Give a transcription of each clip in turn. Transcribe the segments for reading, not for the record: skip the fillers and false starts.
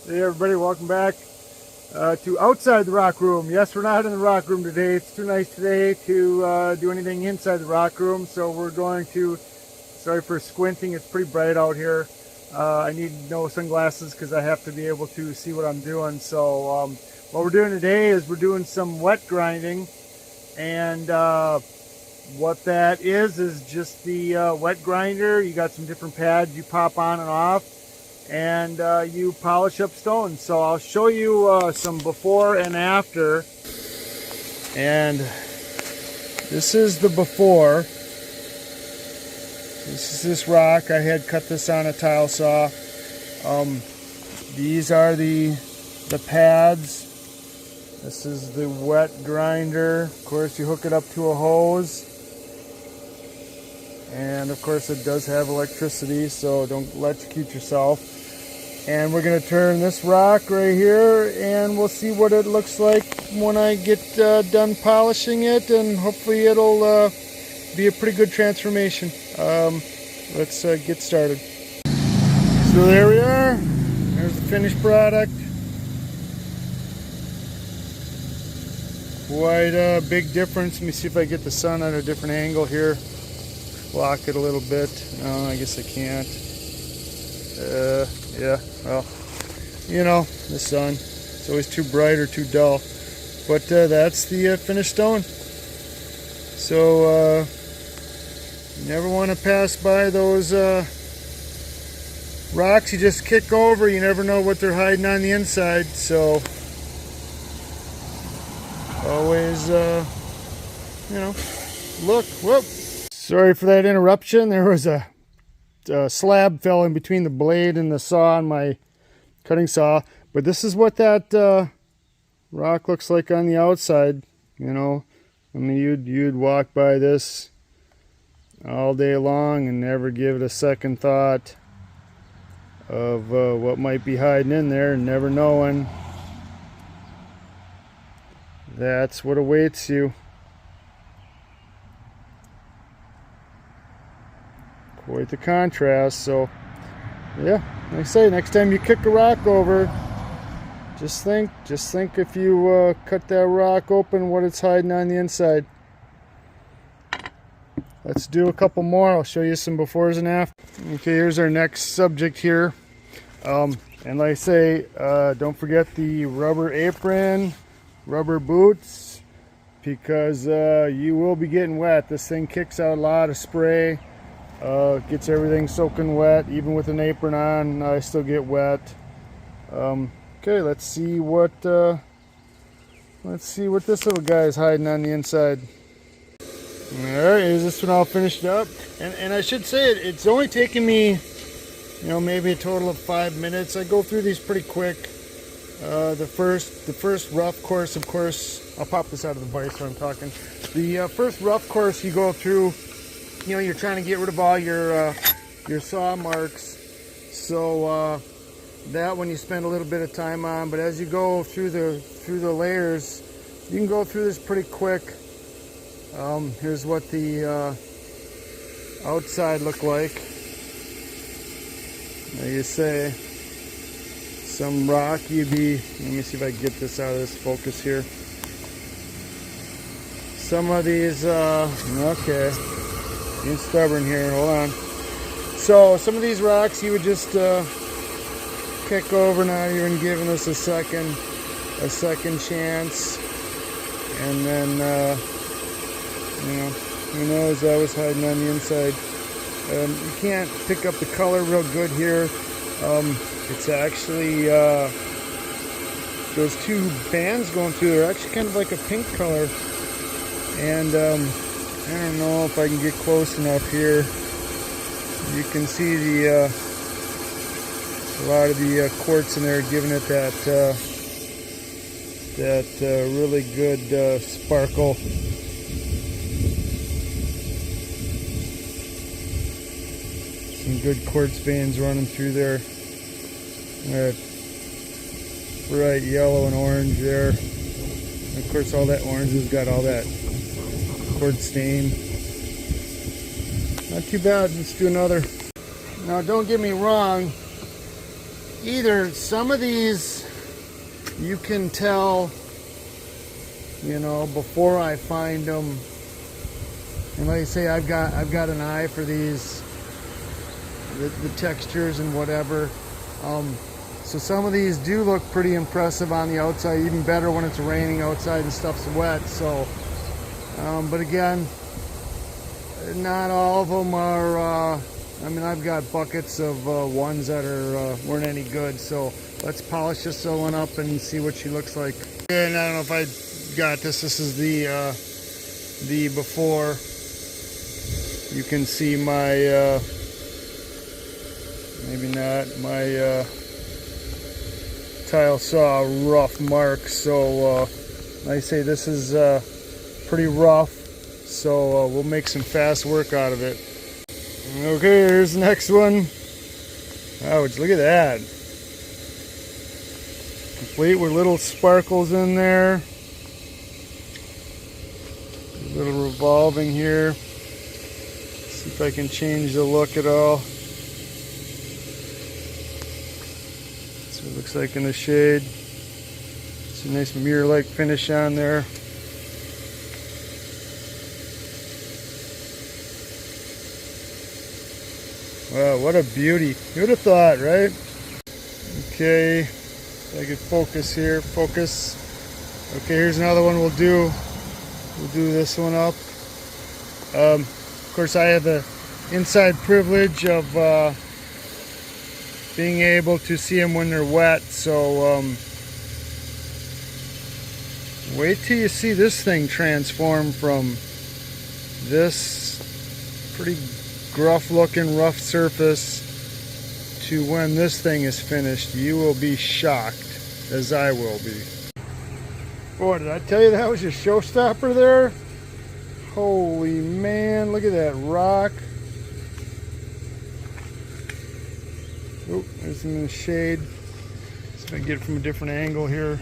Hey everybody, welcome back to outside the rock room. Yes, we're not in the rock room today. It's too nice today to do anything inside the rock room, so we're going to, sorry for squinting, it's pretty bright out here. I need no sunglasses because I have to be able to see what I'm doing. So what we're doing today is we're doing some wet grinding, and what that is just the wet grinder. You got some different pads you pop on and off, and you polish up stones. So I'll show you some before and after. And this is the before. This is this rock. I had cut this on a tile saw. These are the pads. This is the wet grinder. Of course, you hook it up to a hose. And of course it does have electricity, so don't electrocute yourself. And we're going to turn this rock right here, and we'll see what it looks like when I get done polishing it, and hopefully it'll be a pretty good transformation. Let's get started. So there we are. There's the finished product. Quite a big difference. Let me see if I get the sun at a different angle here. Block it a little bit. No, I guess I can't. Yeah, well, you know, the sun. It's always too bright or too dull. But that's the finished stone. So you never want to pass by those rocks you just kick over. You never know what they're hiding on the inside. So always, you know, look. Whoop. Sorry for that interruption. There was a slab fell in between the blade and the saw on my cutting saw. But this is what that rock looks like on the outside. You know, I mean, you'd walk by this all day long and never give it a second thought of what might be hiding in there, and never knowing that's what awaits you. Quite the contrast. So yeah, like I say, next time you kick a rock over, just think if you cut that rock open, what it's hiding on the inside. Let's do a couple more. I'll show you some befores and afters. Okay, here's our next subject here. And like I say, don't forget the rubber apron, rubber boots, because you will be getting wet. This thing kicks out a lot of spray. Gets everything soaking wet. Even with an apron on, I still get wet. Okay, let's see what this little guy is hiding on the inside. Alright, is this one all finished up? And I should say it's only taken me, you know, maybe a total of 5 minutes. I go through these pretty quick. The first rough course, of course, I'll pop this out of the vise when I'm talking. The first rough course you go through, you know, you're trying to get rid of all your saw marks, so that one you spend a little bit of time on. But as you go through the layers, you can go through this pretty quick. Here's what the outside look like. Like you say, some rocky. Let me see if I can get this out of this focus here. Some of these, okay. Being stubborn here, hold on. So some of these rocks you would just kick over, not even giving us a second chance, and then you know, who knows, that was hiding on the inside. You can't pick up the color real good here. It's actually those two bands going through, they're actually kind of like a pink color, and I don't know if I can get close enough here. You can see a lot of the quartz in there giving it that really good sparkle. Some good quartz veins running through there. Bright yellow and orange there. And of course, all that orange has got all that quartz stain. Not too bad. Let's do another. Now, don't get me wrong. either some of these you can tell, you know, before I find them. And like I say, I've got an eye for these, the textures and whatever. So some of these do look pretty impressive on the outside, even better when it's raining outside and stuff's wet. So, but again, not all of them are. I mean, I've got buckets of ones that weren't any good. So let's polish this one up and see what she looks like. And I don't know if I got this. This is the before. You can see my maybe not my tile saw rough marks. So I say this is pretty rough. So we'll make some fast work out of it. Okay, here's the next one. Ouch, look at that. Complete with little sparkles in there. A little revolving here. See if I can change the look at all. So it looks like in the shade. It's a nice mirror-like finish on there. Wow, what a beauty. You would have thought, right? Okay, if I could focus here. Focus. Okay, here's another one we'll do. We'll do this one up. Of course, I have the inside privilege of being able to see them when they're wet. So wait till you see this thing transform from this pretty gruff looking rough surface to when this thing is finished. You will be shocked, as I will be. Boy, did I tell you that was a showstopper there? Holy man, look at that rock. Oh, there's some in the shade. See if I can get it from a different angle here.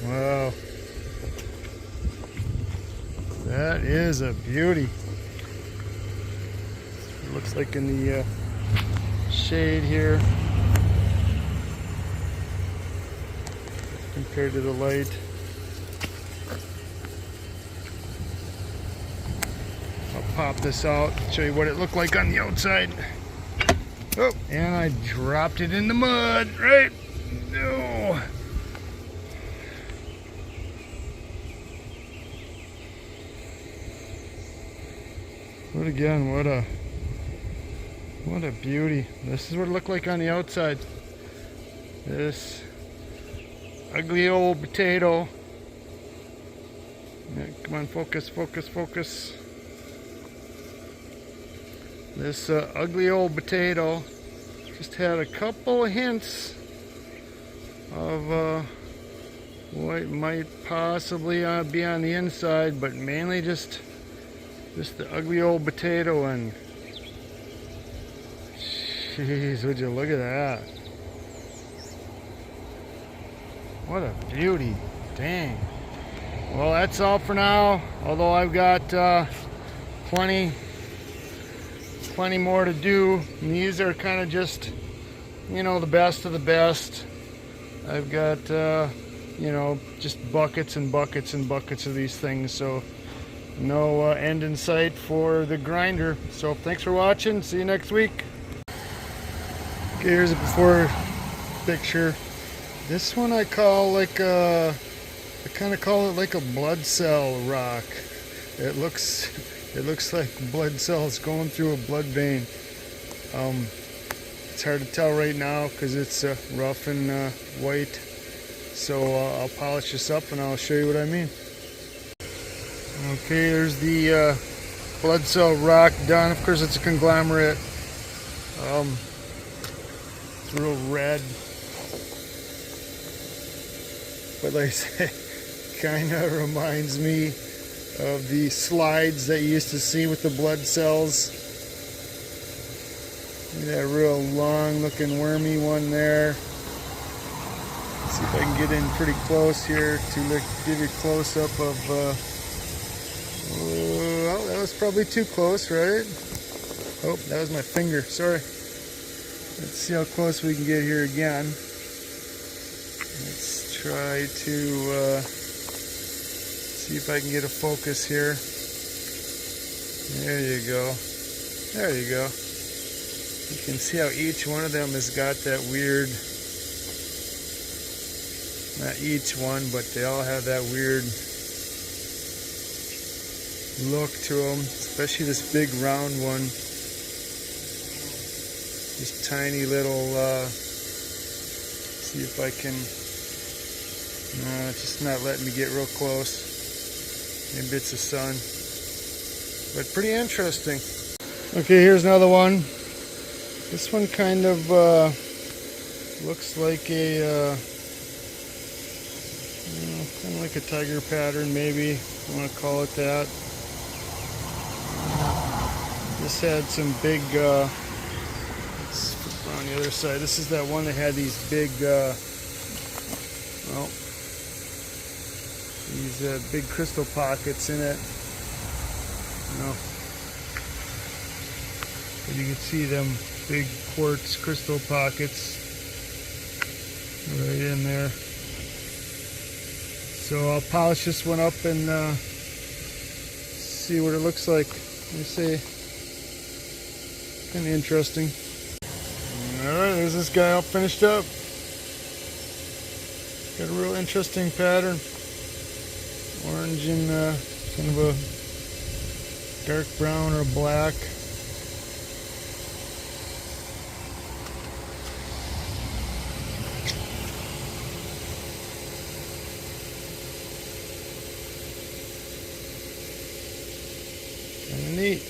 Wow, that is a beauty. It looks like in the shade here compared to the light. I'll pop this out, show you what it looked like on the outside. Oh, and I dropped it in the mud, right? No. But again, what a beauty. This is what it looked like on the outside. This ugly old potato. Yeah, come on, focus, focus, focus. This ugly old potato just had a couple of hints of what might possibly be on the inside, but mainly just the ugly old potato. And jeez, would you look at that? What a beauty. Dang. Well, that's all for now, although I've got plenty more to do. And these are kind of just, you know, the best of the best. I've got you know, just buckets and buckets and buckets of these things, so no end in sight for the grinder. So thanks for watching. See you next week. Okay, here's a before picture. This one I call like I kind of call it like a blood cell rock. It looks like blood cells going through a blood vein. It's hard to tell right now because it's rough and white. So I'll polish this up and I'll show you what I mean. Okay, there's the blood cell rock done. Of course, it's a conglomerate. It's real red. But like I say, kind of reminds me of the slides that you used to see with the blood cells. That real long looking wormy one there. Let's see if I can get in pretty close here to give you a close up of Well, that was probably too close, right? Oh, that was my finger, sorry. Let's see how close we can get here again. Let's try to see if I can get a focus here. There you go. There you go. You can see how each one of them has got that weird, not each one, but they all have that weird look to them, especially this big round one. This tiny little, see if I can, no, it's just not letting me get real close. Maybe it's the sun, but pretty interesting. Okay, here's another one. This one kind of looks like a, kind of like a tiger pattern, maybe, if you want to call it that. This had some big, let's put it on the other side. This is that one that had these big, well, these big crystal pockets in it. But you can see them big quartz crystal pockets right in there. So I'll polish this one up and see what it looks like. Let me see. Kind of interesting. Alright, there's this guy all finished up. Got a real interesting pattern. Orange and kind of a dark brown or black. Kind of neat.